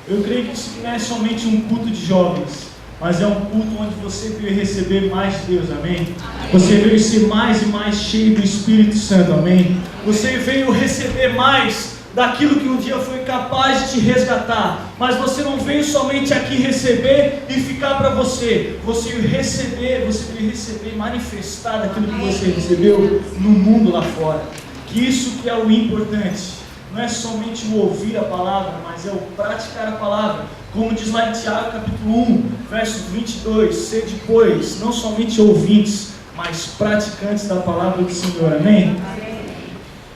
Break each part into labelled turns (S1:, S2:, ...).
S1: Eu creio que isso não é somente um culto de jovens, mas é um culto onde você veio receber mais de Deus, amém? Você veio ser mais e mais cheio do Espírito Santo, amém? Você veio receber mais daquilo que um dia foi capaz de te resgatar, mas você não veio somente aqui receber e ficar para você. Você veio receber e manifestar daquilo que você recebeu no mundo lá fora. Que isso que é o importante. Não é somente o ouvir a palavra, mas é o praticar a palavra. Como diz lá em Tiago capítulo 1, verso 22, sede, pois, não somente ouvintes, mas praticantes da palavra do Senhor, amém?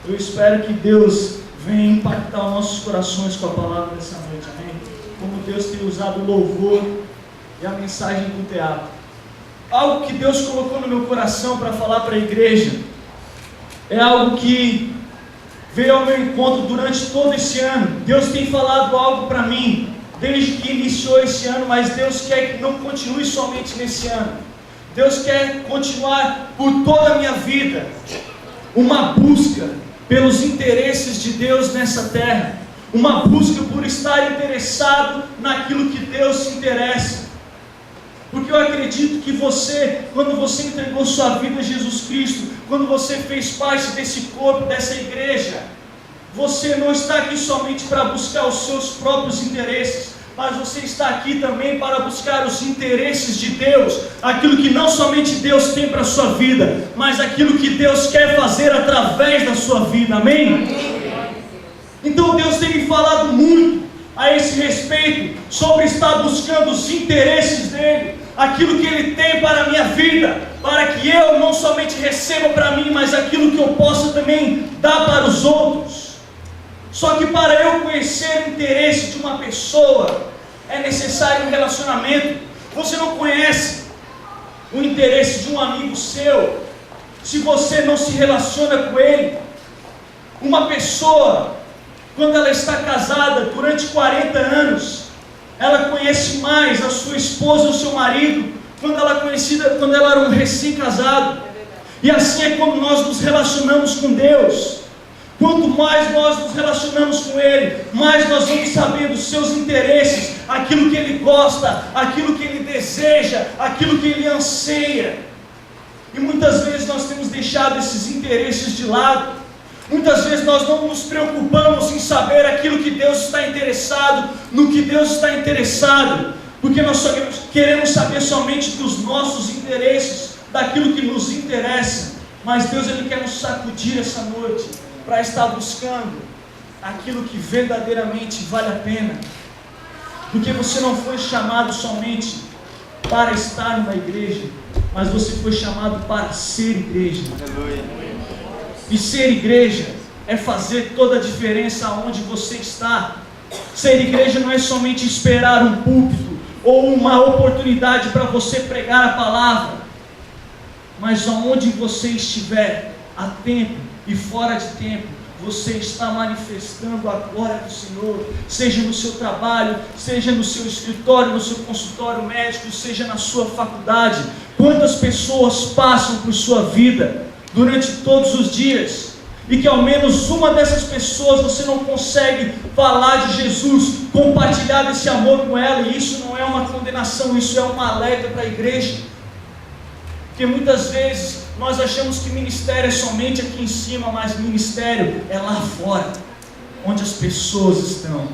S1: Eu espero que Deus venha impactar os nossos corações com a palavra dessa noite, amém? Como Deus tem usado o louvor e a mensagem do teatro. Algo que Deus colocou no meu coração para falar para a igreja, é algo que veio ao meu encontro durante todo esse ano. Deus tem falado algo para mim, desde que iniciou esse ano, mas Deus quer que não continue somente nesse ano. Deus quer continuar por toda a minha vida, uma busca pelos interesses de Deus nessa terra, uma busca por estar interessado naquilo que Deus se interessa. Porque eu acredito que você, quando você entregou sua vida a Jesus Cristo, quando você fez parte desse corpo, dessa igreja, você não está aqui somente para buscar os seus próprios interesses, mas você está aqui também para buscar os interesses de Deus, aquilo que não somente Deus tem para a sua vida, mas aquilo que Deus quer fazer através da sua vida, amém? Então Deus tem me falado muito a esse respeito, sobre estar buscando os interesses dEle, aquilo que Ele tem para a minha vida, para que eu não somente receba para mim, mas aquilo que eu possa também dar para os outros. Só que para eu conhecer o interesse de uma pessoa, é necessário um relacionamento. Você não conhece o interesse de um amigo seu, se você não se relaciona com ele. Uma pessoa, quando ela está casada durante 40 anos, ela conhece mais a sua esposa ou o seu marido, quando ela era um recém-casado. E assim é quando nós nos relacionamos com Deus. Quanto mais nós nos relacionamos com Ele, mais nós vamos saber dos seus interesses, aquilo que Ele gosta, aquilo que Ele deseja, aquilo que Ele anseia. E muitas vezes nós temos deixado esses interesses de lado. Muitas vezes nós não nos preocupamos em saber aquilo que Deus está interessado, no que Deus está interessado, porque nós só queremos saber somente dos nossos interesses, daquilo que nos interessa. Mas Deus, Ele quer nos sacudir essa noite, para estar buscando aquilo que verdadeiramente vale a pena. Porque você não foi chamado somente para estar numa igreja, mas você foi chamado para ser igreja. E ser igreja é fazer toda a diferença onde você está. Ser igreja não é somente esperar um púlpito ou uma oportunidade para você pregar a palavra, mas aonde você estiver, a tempo e fora de tempo, você está manifestando a glória do Senhor, seja no seu trabalho, seja no seu escritório, no seu consultório médico, seja na sua faculdade. Quantas pessoas passam por sua vida durante todos os dias, e que ao menos uma dessas pessoas você não consegue falar de Jesus, compartilhar desse amor com ela. E isso não é uma condenação, isso é uma alerta para a igreja. Porque muitas vezes nós achamos que ministério é somente aqui em cima, mas ministério é lá fora, onde as pessoas estão.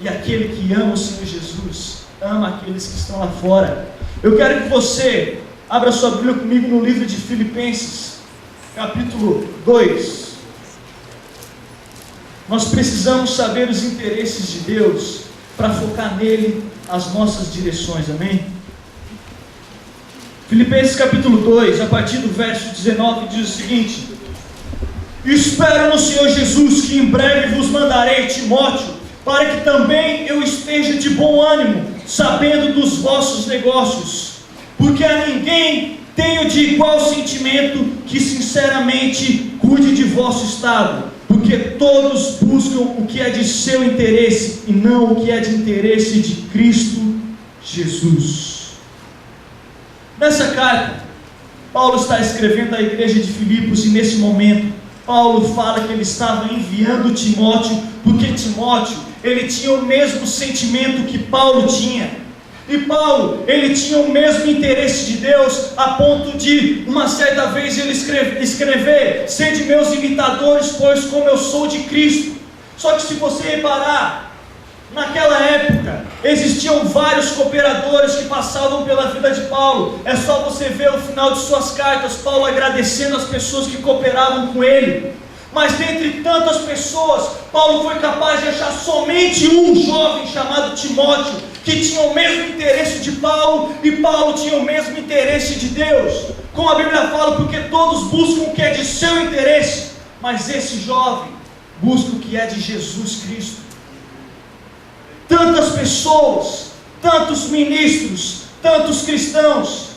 S1: E aquele que ama o Senhor Jesus, ama aqueles que estão lá fora. Eu quero que você abra sua Bíblia comigo no livro de Filipenses, capítulo 2. Nós precisamos saber os interesses de Deus, para focar nele as nossas direções, amém? Filipenses capítulo 2, a partir do verso 19, diz o seguinte: espero no Senhor Jesus que em breve vos mandarei Timóteo, para que também eu esteja de bom ânimo, sabendo dos vossos negócios, porque a ninguém tenho de igual sentimento que sinceramente cuide de vosso estado, porque todos buscam o que é de seu interesse, e não o que é de interesse de Cristo Jesus. Nessa carta, Paulo está escrevendo à igreja de Filipos, e nesse momento, Paulo fala que ele estava enviando Timóteo, porque Timóteo ele tinha o mesmo sentimento que Paulo tinha. E Paulo, ele tinha o mesmo interesse de Deus, a ponto de, uma certa vez, ele escrever: sede meus imitadores, pois como eu sou de Cristo. Só que se você reparar, naquela época, existiam vários cooperadores que passavam pela vida de Paulo. É só você ver o final de suas cartas, Paulo agradecendo as pessoas que cooperavam com ele. Mas dentre tantas pessoas, Paulo foi capaz de achar somente um jovem chamado Timóteo, que tinha o mesmo interesse de Paulo, e Paulo tinha o mesmo interesse de Deus. Como a Bíblia fala, porque todos buscam o que é de seu interesse, mas esse jovem busca o que é de Jesus Cristo. Tantas pessoas, tantos ministros, tantos cristãos,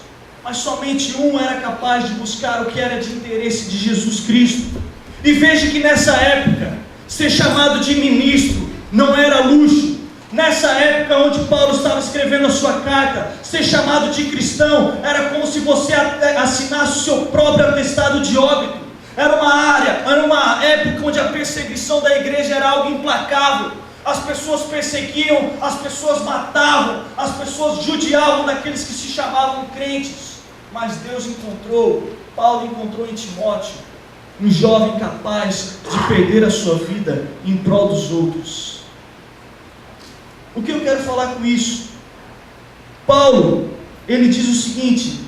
S1: mas somente um era capaz de buscar o que era de interesse de Jesus Cristo. E veja que nessa época, ser chamado de ministro não era luxo. Nessa época onde Paulo estava escrevendo a sua carta, ser chamado de cristão era como se você assinasse o seu próprio atestado de óbito. Era uma época onde a perseguição da igreja era algo implacável. As pessoas perseguiam, as pessoas matavam, as pessoas judiavam daqueles que se chamavam crentes. Mas Deus Paulo encontrou em Timóteo um jovem capaz de perder a sua vida em prol dos outros. O que eu quero falar com isso? Paulo, ele diz o seguinte: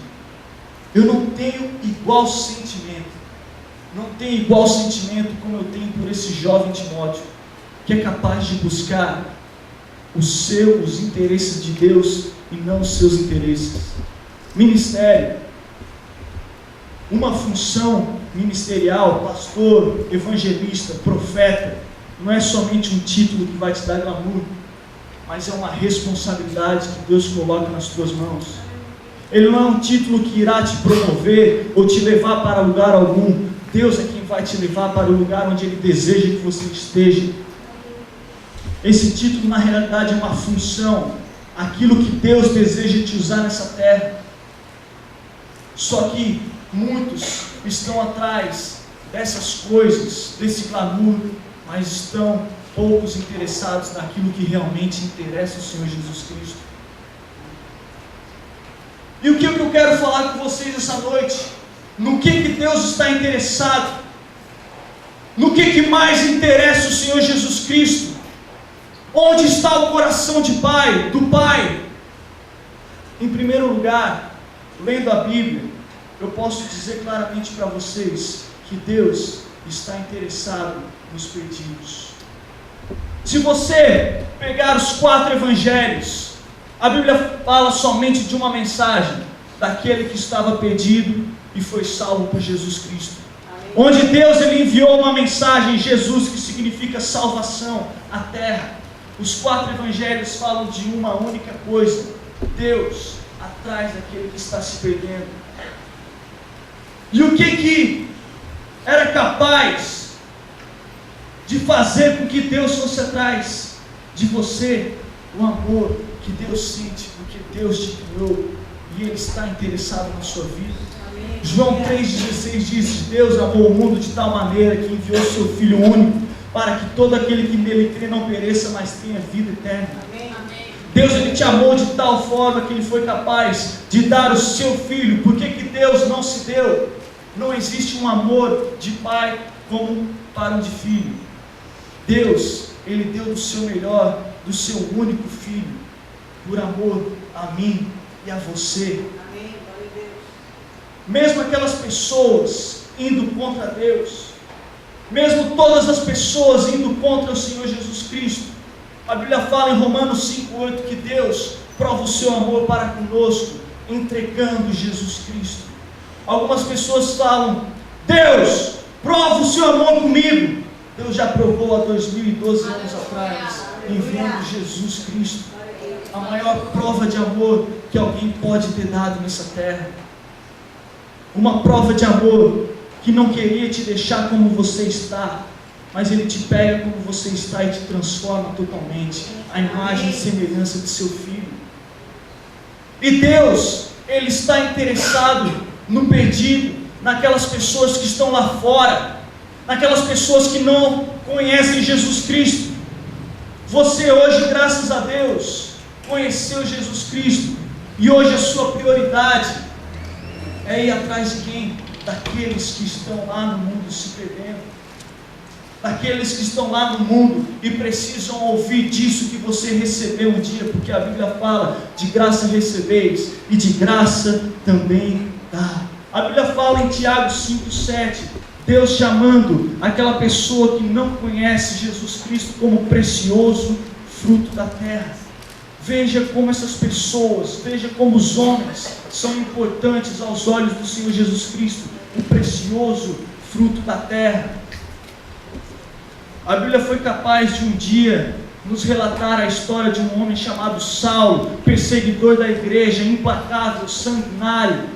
S1: eu não tenho igual sentimento como eu tenho por esse jovem Timóteo, que é capaz de buscar os interesses de Deus e não os seus interesses. Ministério, uma função ministerial, pastor, evangelista, profeta, não é somente um título que vai te dar glamour, mas é uma responsabilidade que Deus coloca nas tuas mãos. Ele não é um título que irá te promover ou te levar para lugar algum. Deus é quem vai te levar para o lugar onde Ele deseja que você esteja. Esse título na realidade é uma função, aquilo que Deus deseja te usar nessa terra. Só que muitos estão atrás dessas coisas, desse glamour, mas estão poucos interessados naquilo que realmente interessa o Senhor Jesus Cristo. E o que eu quero falar com vocês essa noite? No que Deus está interessado? No que mais interessa o Senhor Jesus Cristo? Onde está o coração do Pai? Em primeiro lugar, lendo a Bíblia, eu posso dizer claramente para vocês que Deus está interessado nos perdidos. Se você pegar os 4 evangelhos, a Bíblia fala somente de uma mensagem, daquele que estava perdido e foi salvo por Jesus Cristo. Amém. Onde Deus ele enviou uma mensagem, Jesus, que significa salvação, à terra. Os 4 evangelhos falam de uma única coisa: Deus atrás daquele que está se perdendo. E o que era capaz de fazer com que Deus fosse atrás de você? O amor que Deus sente, porque Deus te criou e Ele está interessado na sua vida. Amém. João 3,16 diz: Deus amou o mundo de tal maneira que enviou o seu Filho único, para que todo aquele que nele crê não pereça, mas tenha vida eterna. Amém. Deus ele te amou de tal forma que Ele foi capaz de dar o seu Filho. Por que Deus não se deu? Não existe um amor de pai como para um de filho. Deus, Ele deu do seu melhor, do seu único Filho, por amor a mim e a você. Amém. Mesmo aquelas pessoas indo contra Deus, mesmo todas as pessoas indo contra o Senhor Jesus Cristo, a Bíblia fala em Romanos 5,8 que Deus prova o seu amor para conosco, entregando Jesus Cristo. Algumas pessoas falam: Deus, prova o seu amor comigo. Deus já provou há 2012 anos atrás, enviando Jesus Cristo. A maior prova de amor que alguém pode ter dado nessa terra. Uma prova de amor que não queria te deixar como você está, mas Ele te pega como você está e te transforma totalmente, a imagem e semelhança de seu Filho. E Deus, Ele está interessado no perdido, naquelas pessoas que estão lá fora, naquelas pessoas que não conhecem Jesus Cristo. Você hoje, graças a Deus, conheceu Jesus Cristo, e hoje a sua prioridade é ir atrás de quem? Daqueles que estão lá no mundo se perdendo, daqueles que estão lá no mundo e precisam ouvir disso que você recebeu um dia, porque a Bíblia fala: de graça recebeis e de graça também dá. A Bíblia fala em Tiago 5,7, Deus chamando aquela pessoa que não conhece Jesus Cristo como precioso fruto da terra. Veja como essas pessoas, veja como os homens são importantes aos olhos do Senhor Jesus Cristo, o precioso fruto da terra. A Bíblia foi capaz de um dia nos relatar a história de um homem chamado Saulo, perseguidor da igreja, implacável, sanguinário,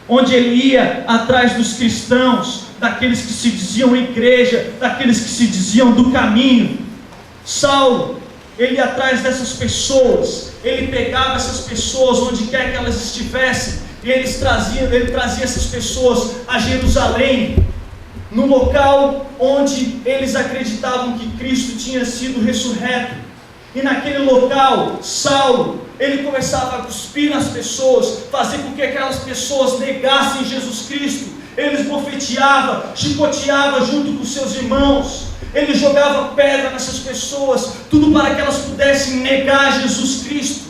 S1: onde ele ia atrás dos cristãos, daqueles que se diziam igreja, daqueles que se diziam do caminho. Saulo, ele ia atrás dessas pessoas, ele pegava essas pessoas onde quer que elas estivessem, e ele trazia essas pessoas a Jerusalém, no local onde eles acreditavam que Cristo tinha sido ressurreto. E naquele local, Saulo, ele começava a cuspir nas pessoas, fazer com que aquelas pessoas negassem Jesus Cristo. Ele esbofeteava, chicoteava junto com seus irmãos, ele jogava pedra nessas pessoas, tudo para que elas pudessem negar Jesus Cristo.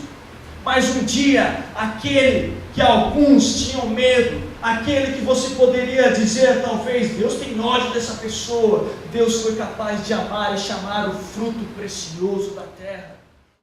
S1: Mas um dia, aquele que alguns tinham medo, aquele que você poderia dizer, talvez, Deus tem ódio dessa pessoa, Deus foi capaz de amar e chamar o fruto precioso da terra.